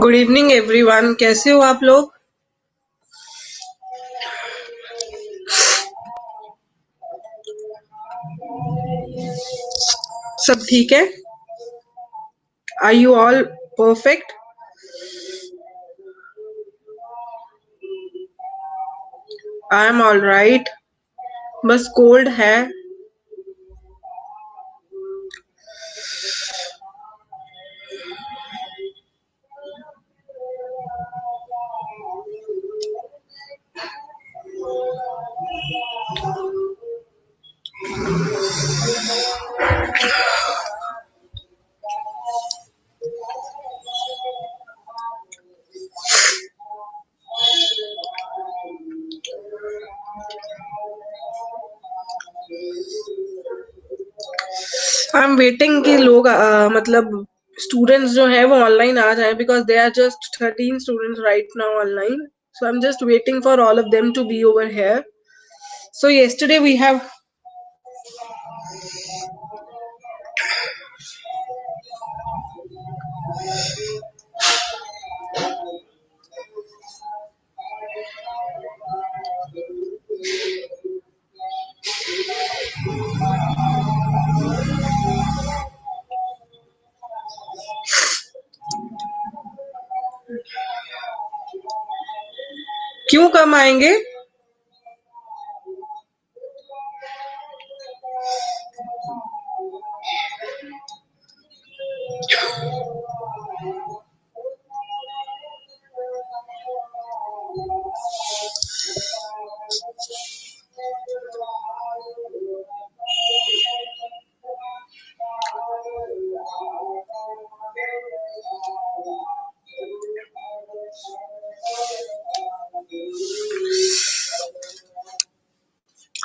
Good evening everyone, कैसे हो आप लोग? सब ठीक है? Are you all perfect? I am all right, बस कोल्ड है। आई एम वेटिंग कि लोग मतलब स्टूडेंट्स जो है वो ऑनलाइन आ जाएं, because they are just 13 students right now online. So I'm just waiting for all of them to be over here. So yesterday we have क्यों कम आएंगे?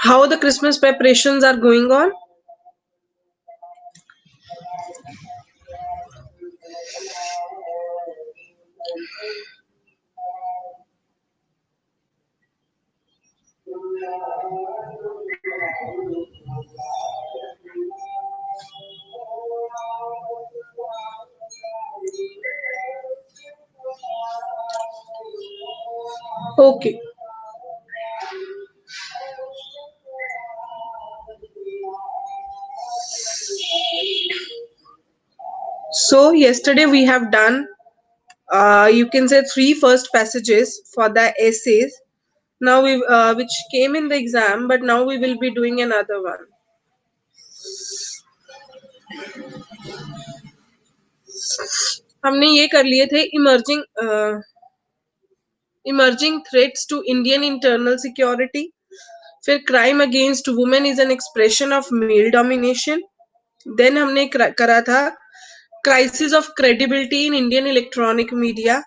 How the Christmas preparations are going on? Okay. So yesterday we have done, you can say, 3 first passages for the essays. Now we which came in the exam, but now we will be doing another one. हमने ये कर लिए थे emerging threats to Indian internal security, फिर crime against women is an expression of male domination, then हमने करा था crisis of credibility in Indian electronic media.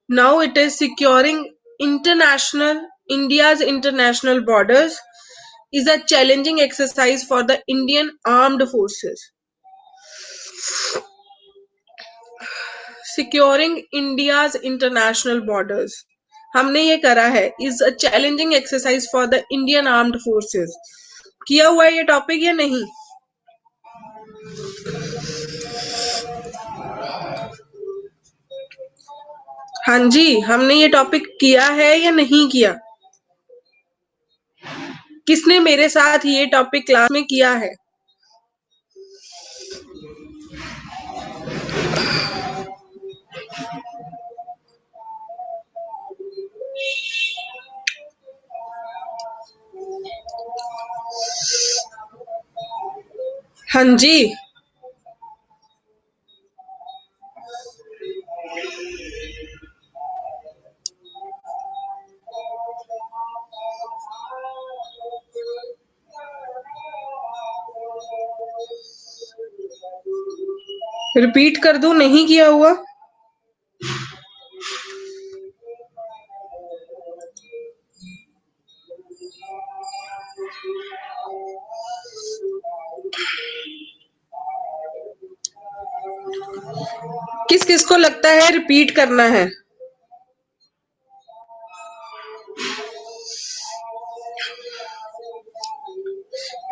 Now it is securing India's international borders is a challenging exercise for the Indian armed forces. Securing India's international borders, हमने ये करा है, is a challenging exercise for the Indian armed forces. किया हुआ है ये topic या नहीं? हाँ जी, हमने ये टॉपिक किया है या नहीं किया? किसने मेरे साथ ये टॉपिक क्लास में किया है? हाँ जी, रिपीट कर दूं? नहीं किया हुआ? किस किस को लगता है रिपीट करना है?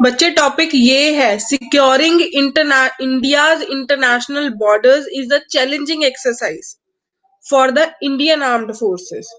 बच्चे टॉपिक ये है, securing India's international borders is a challenging exercise for the Indian armed forces.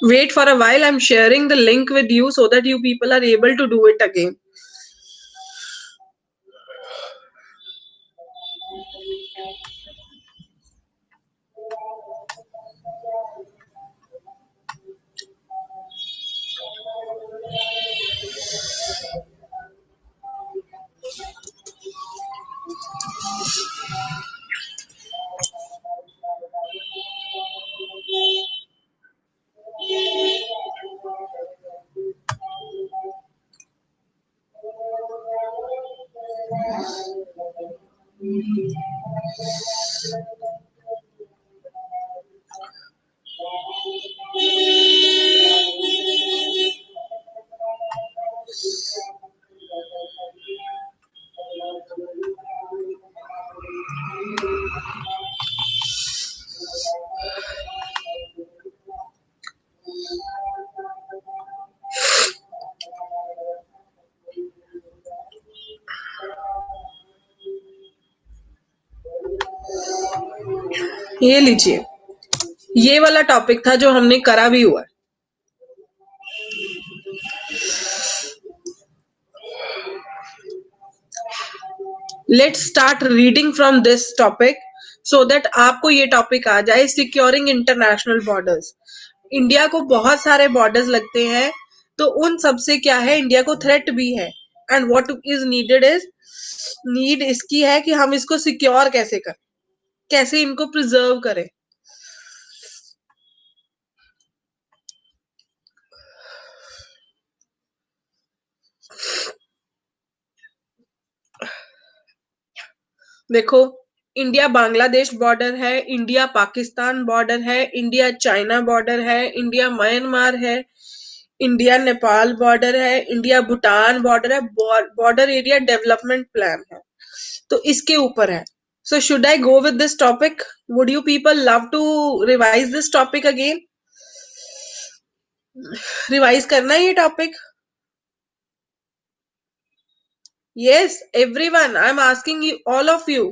Wait for a while, I'm sharing the link with you so that you people are able to do it again. ये लीजिए, ये वाला topic था जो हमने करा भी हुआ है। Let's start reading from this topic so that आपको ये टॉपिक आ जाए, सिक्योरिंग इंटरनेशनल बॉर्डर्स। इंडिया को बहुत सारे बॉर्डर्स लगते हैं, तो उन सब से क्या है, इंडिया को थ्रेट भी है। And what is needed is, need इसकी है कि हम इसको सिक्योर कैसे करें, कैसे इनको प्रिजर्व करें। देखो, इंडिया बांग्लादेश बॉर्डर है, इंडिया पाकिस्तान बॉर्डर है, इंडिया चाइना बॉर्डर है, इंडिया म्यांमार है, इंडिया नेपाल बॉर्डर है, इंडिया भूटान बॉर्डर है, बॉर्डर एरिया डेवलपमेंट प्लान है, तो इसके ऊपर है। So should I go with this topic? Would you people love to revise this topic again? Revise करना है ये topic? Yes everyone, I am asking you, all of you.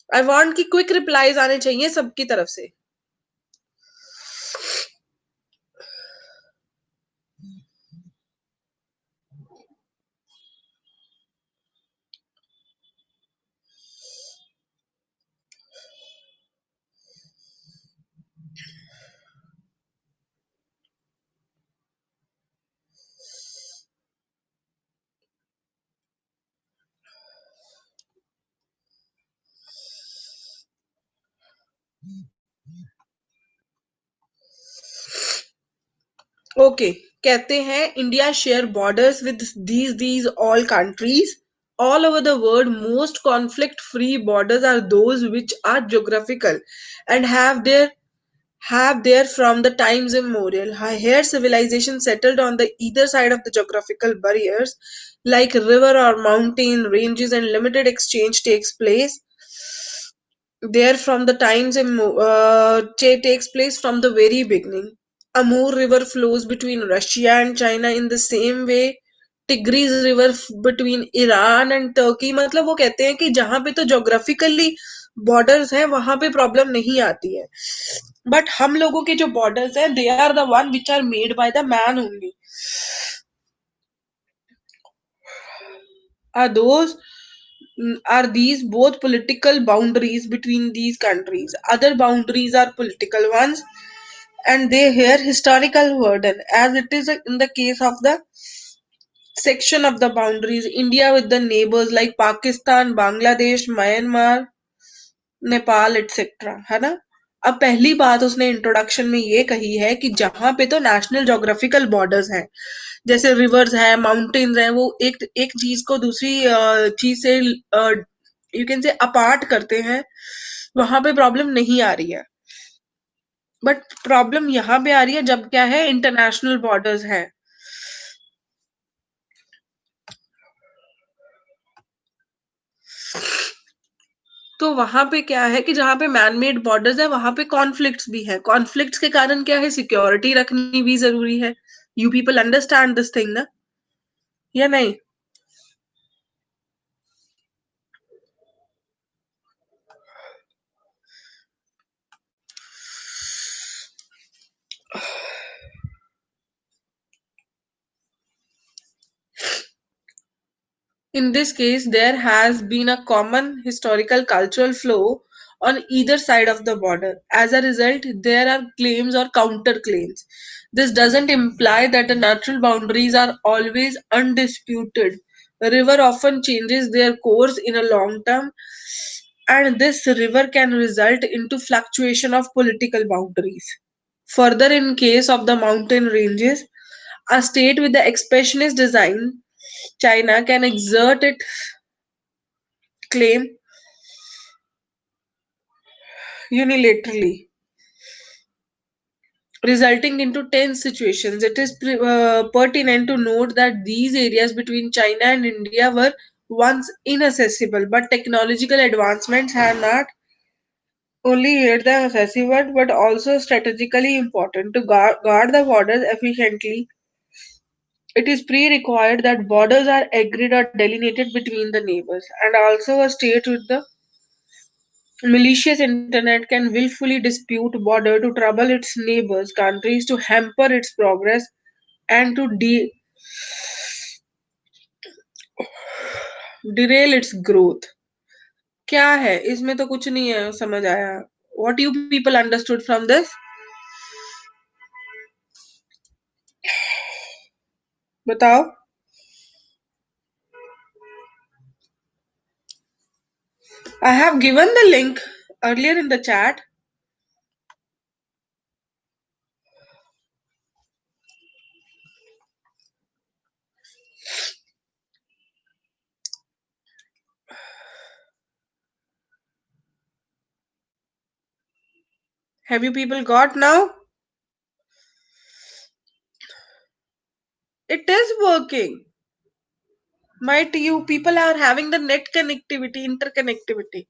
I want कि quick replies आने चाहिए सबकी तरफ से। Okay, कहते हैं India share borders with these all countries all over the world. Most conflict free borders are those which are geographical and have there from the times immemorial. Here civilization settled on the either side of the geographical barriers, like river or mountain ranges, and limited exchange takes place there from the times takes place from the very beginning. Amur River flows between Russia and China in the same way. Tigris River between Iran and Turkey. मतलब वो कहते हैं कि जहां पे तो geographically borders हैं वहां पे प्रॉब्लम नहीं आती है, बट हम लोगों के जो बॉर्डर्स हैं they are the one which are made by the man only. Are those are these both political boundaries between these countries? Other boundaries are political ones, and they bear historical burden, as it is in the case of the section of the boundaries. India with the neighbors like Pakistan, Bangladesh, Myanmar, Nepal etcetera, है ना. अब पहली बात उसने introduction में ये कही है कि जहां पे तो नेशनल जोग्राफिकल बॉर्डर्स हैं, जैसे रिवर्स है, माउंटेन्स है, वो एक एक चीज को दूसरी चीज से यू कैन से अपार्ट करते हैं, वहां पे प्रॉब्लम नहीं आ रही है. बट प्रॉब्लम यहाँ पे आ रही है जब क्या है, इंटरनेशनल बॉर्डर्स है. तो वहां पे क्या है कि जहां पे मैनमेड बॉर्डर्स है वहां पे कॉन्फ्लिक्ट्स भी है. कॉन्फ्लिक्ट्स के कारण क्या है, सिक्योरिटी रखनी भी जरूरी है. You people understand this thing ना, या नहीं? In this case, there has been a common historical cultural flow on either side of the border. As a result, there are claims or counterclaims. This doesn't imply that the natural boundaries are always undisputed. The river often changes their course in a long term, and this river can result into fluctuation of political boundaries. Further, in case of the mountain ranges, a state with the expansionist design, China, can exert its claim unilaterally, resulting into tense situations. It is pertinent to note that these areas between China and India were once inaccessible, but technological advancements have not only made them accessible but also strategically important. To guard the borders efficiently, it is pre-required that borders are agreed or delineated between the neighbors, and also a state with the malicious internet can willfully dispute border to trouble its neighbors' countries, to hamper its progress, and to derail its growth. क्या है इसमें? तो कुछ नहीं है समझ आया. What you people understood from this? बताओ. I have given the link earlier in the chat. Have you people got now? It is working. Might you people are having the net connectivity, interconnectivity.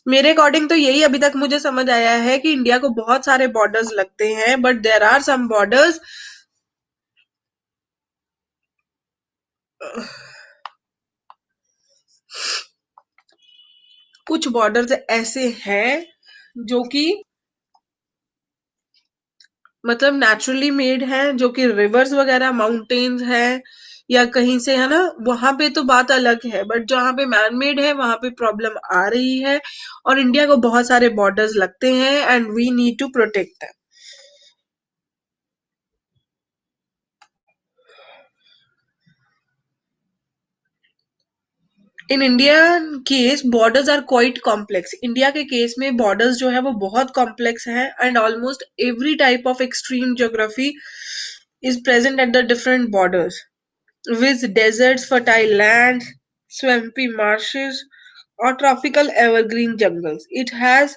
मेरे according तो यही अभी तक मुझे समझ आया है कि इंडिया को बहुत सारे बॉर्डर्स लगते हैं, but there are some borders कुछ बॉर्डर्स ऐसे हैं जो कि मतलब नेचुरली मेड है, जो कि रिवर्स वगैरह माउंटेन्स है या कहीं से, है ना, वहां पे तो बात अलग है, बट जहां पे मैन मेड है वहां पे प्रॉब्लम आ रही है. और इंडिया को बहुत सारे बॉर्डर्स लगते हैं and we need to protect them. In India case borders are quite complex. India के केस में बॉर्डर्स जो है वो बहुत कॉम्प्लेक्स है, and almost every type of extreme geography is present at the different borders, with deserts, fertile lands, swampy marshes, or tropical evergreen jungles. It has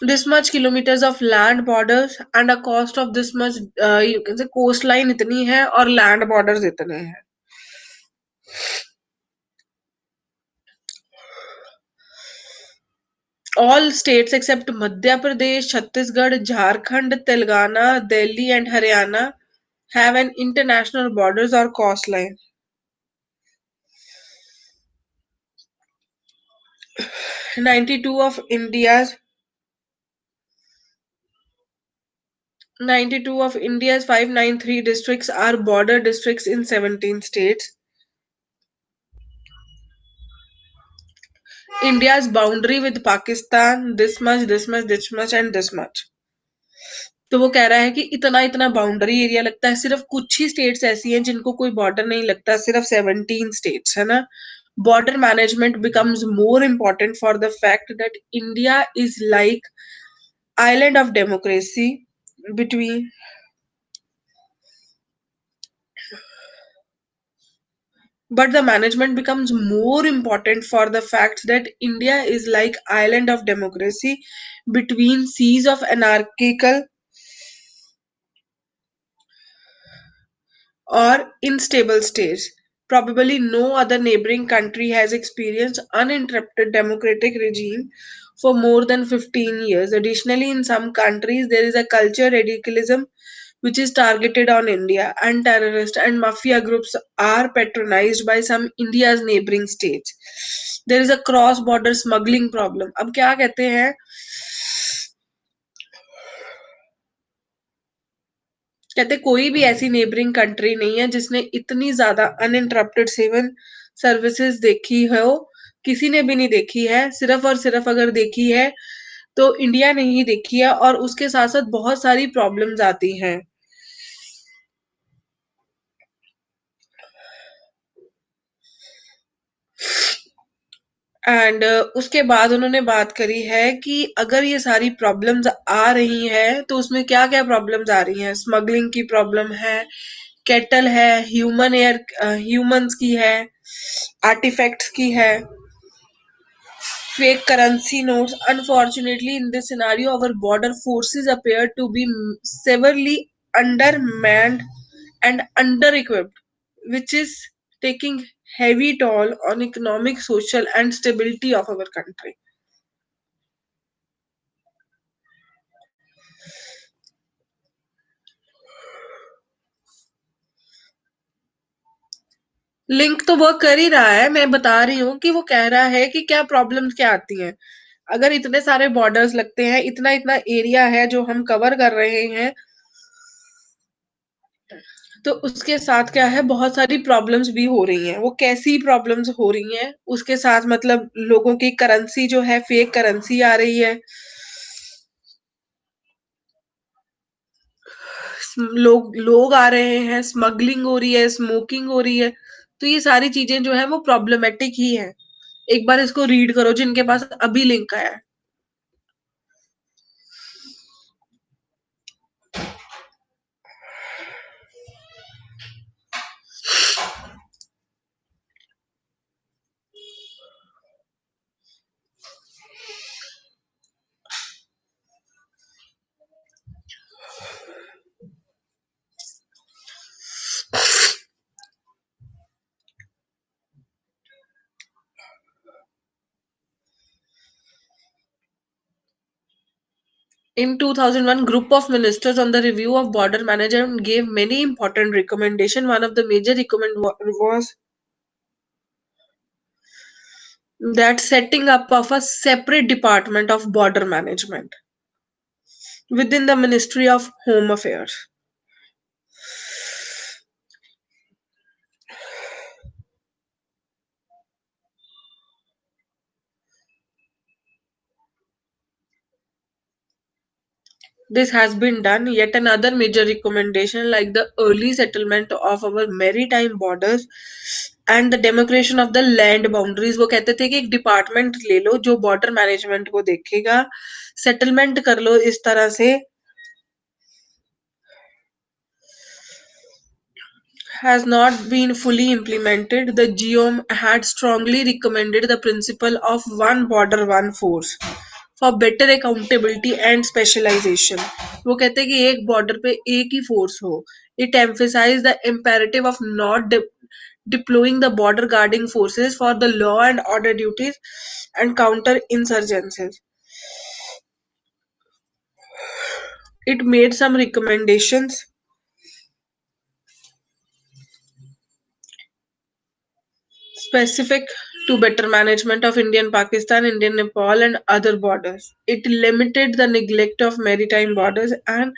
this much kilometers of land borders and a cost of this much, you can say coastline इतनी है और land borders इतने हैं. All states except Madhya Pradesh, Chhattisgarh, Jharkhand, Telangana, Delhi, and Haryana have an international borders or coastline. 92 of India's 92 of India's 593 districts are border districts in 17 states. India's boundary with Pakistan, this much, this much, this much, and this much. तो वो कह रहा है कि इतना इतना boundary area लगता है, सिर्फ कुछ ही स्टेट्स ऐसी हैं जिनको कोई बॉर्डर नहीं लगता, सिर्फ 17 स्टेट्स है ना. Border management becomes more important for the fact that India is like island of democracy between but the management becomes more important for the fact that India is like island of democracy between seas of anarchical or unstable states. Probably no other neighboring country has experienced uninterrupted democratic regime for more than 15 years. Additionally, in some countries, there is a culture radicalism which is targeted on India, and terrorist and mafia groups are patronized by some India's neighboring states. There is a cross-border smuggling problem. अब क्या कहते हैं कहते कोई भी ऐसी neighbouring country नहीं है जिसने इतनी ज्यादा अनइंटरप्टेड सिविल सर्विसेज देखी हो, किसी ने भी नहीं देखी है, सिर्फ और सिर्फ अगर देखी है तो इंडिया ने ही देखी है, और उसके साथ साथ बहुत सारी प्रॉब्लम्स आती हैं. एंड उसके बाद उन्होंने बात करी है कि अगर ये सारी प्रॉब्लम्स आ रही हैं तो उसमें क्या क्या प्रॉब्लम्स आ रही हैं. स्मगलिंग की प्रॉब्लम है, केटल है, ह्यूमंस की है, आर्टिफैक्ट्स की है, fake currency notes. Unfortunately, in this scenario, our border forces appear to be severely undermanned and under-equipped, which is taking heavy toll on economic, social, and stability of our country. Link तो वो कर ही रहा है, मैं बता रही हूँ कि वो कह रहा है कि क्या प्रॉब्लम्स क्या आती हैं. अगर इतने सारे बॉर्डर्स लगते हैं, इतना इतना एरिया है जो हम कवर कर रहे हैं, तो उसके साथ क्या है, बहुत सारी प्रॉब्लम्स भी हो रही हैं. वो कैसी प्रॉब्लम्स हो रही हैं उसके साथ, मतलब लोगों की करेंसी जो है फेक करेंसी आ रही है, लोग आ रहे हैं, स्मगलिंग हो रही है, स्मोकिंग हो रही है. तो ये सारी चीजें जो है वो प्रॉब्लमेटिक ही है. एक बार इसको रीड करो जिनके पास अभी लिंक आया है. In 2001, group of ministers on the review of border management gave many important recommendations. One of the major was that setting up of a separate department of border management within the Ministry of Home Affairs. This has been done. Yet another major recommendation, like the early settlement of our maritime borders and the demarcation of the land boundaries, वो कहते थे कि एक department ले लो जो border management को देखेगा, settlement कर लो इस तरह से. Has not been fully implemented. The GOM had strongly recommended the principle of one border, one force for better accountability and specialization. वो कहते हैं कि एक बॉर्डर पे एक ही फोर्स हो. It emphasized the imperative of not deploying the border guarding forces for the law and order duties and counter insurgencies. It made some recommendations specific to better management of Indian Pakistan, Indian Nepal, and other borders. It limited the neglect of maritime borders and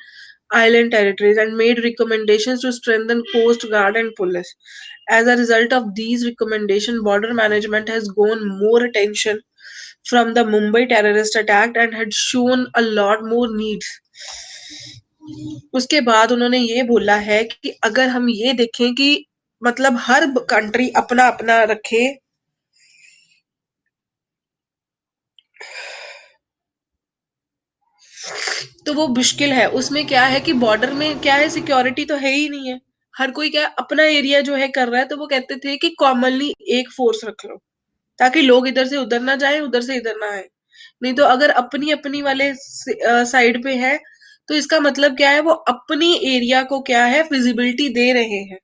island territories and made recommendations to strengthen coast guard and police. As a result of these recommendations, border management has gone more attention from the Mumbai terrorist attack and had shown a lot more needs. उसके बाद उन्होंने ये बोला है कि अगर हम ये देखें कि मतलब हर कंट्री अपना अपना रखे तो वो मुश्किल है। उसमें क्या है कि बॉर्डर में क्या है, सिक्योरिटी तो है ही नहीं है। हर कोई क्या अपना एरिया जो है कर रहा है, तो वो कहते थे कि कॉमनली एक फोर्स रख लो ताकि लोग इधर से उधर ना जाए, उधर से इधर ना आए। नहीं तो अगर अपनी अपनी वाले साइड पे है तो इसका मतलब क्या है, वो अपनी एरिया को क्या है विजिबिलिटी दे रहे हैं।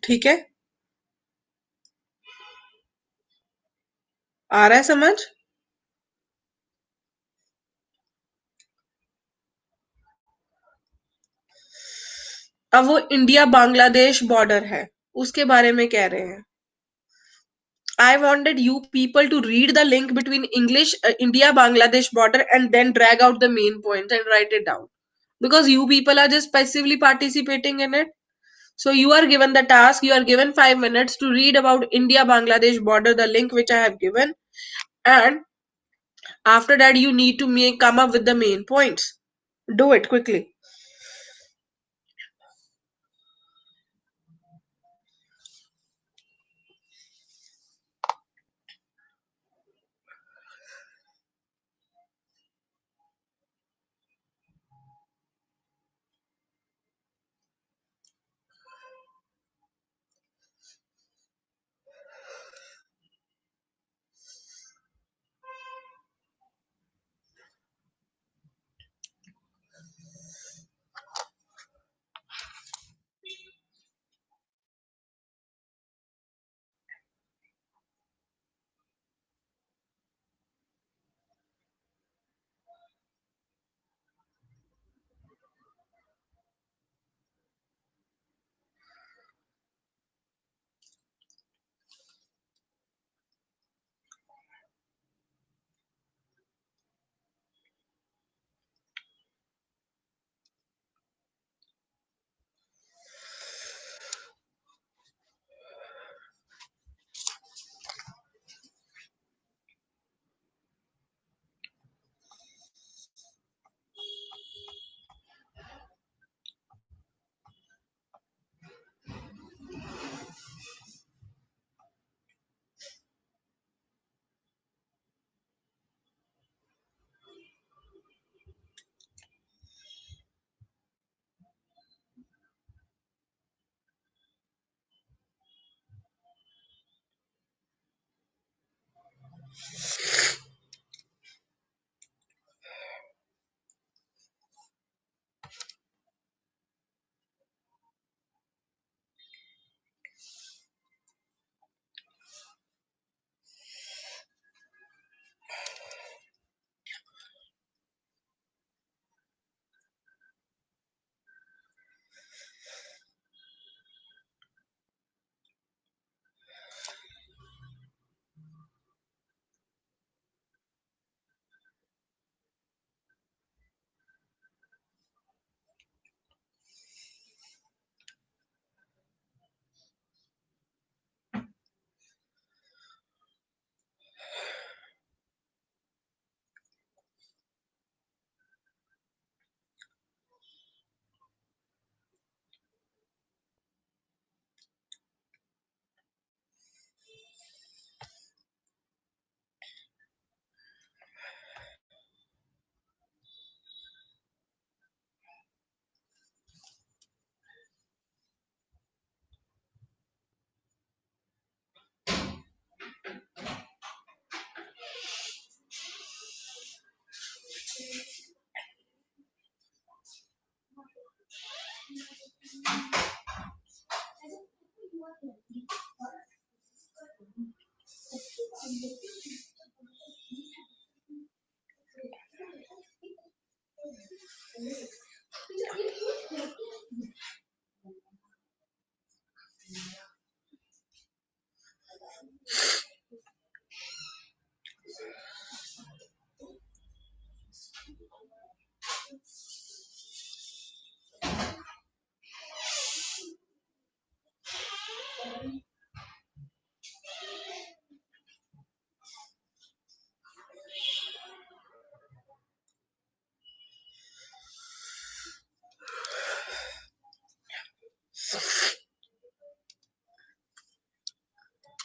ठीक है, आ रहा है समझ? अब वो इंडिया बांग्लादेश बॉर्डर है, उसके बारे में कह रहे हैं। I wanted you people to read the link between English India Bangladesh border and then drag out the main points and write it down, because you people are just passively participating in it. So you are given the task, you are given 5 minutes to read about India Bangladesh border, the link which I have given, and after that you need to come up with the main points. Do it quickly.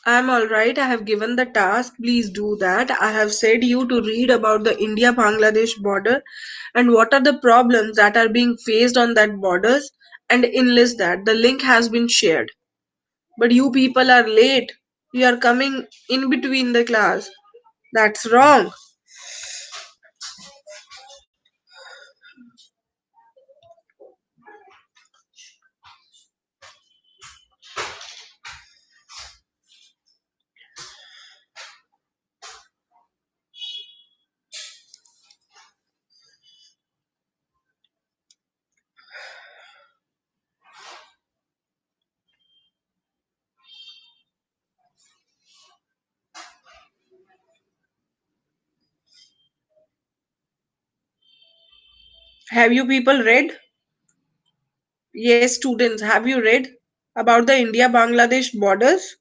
I'm all right. I have given the task. Please do that. I have said you to read about the India-Bangladesh border and what are the problems that are being faced on that borders and enlist that. The link has been shared. But you people are late. You are coming in between the class. That's wrong. Have you people read? Yes, students, have you read about the India-Bangladesh borders?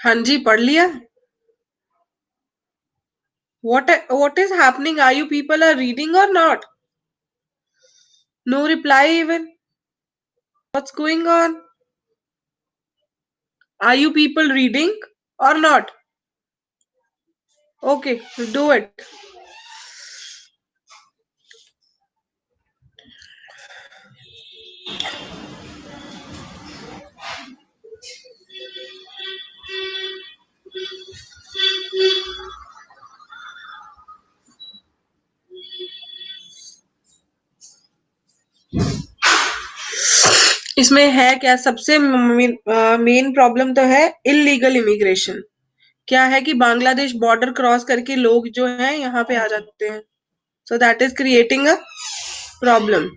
हाँ जी, पढ़ लिया? What is happening? Are you people are reading or not? No reply even. What's going on? Are you people reading or not? Okay, do it. इसमें है क्या? सबसे main problem तो है illegal immigration. क्या है कि बांग्लादेश बॉर्डर क्रॉस करके लोग जो हैं यहाँ पे आ जाते हैं, so that is creating a problem.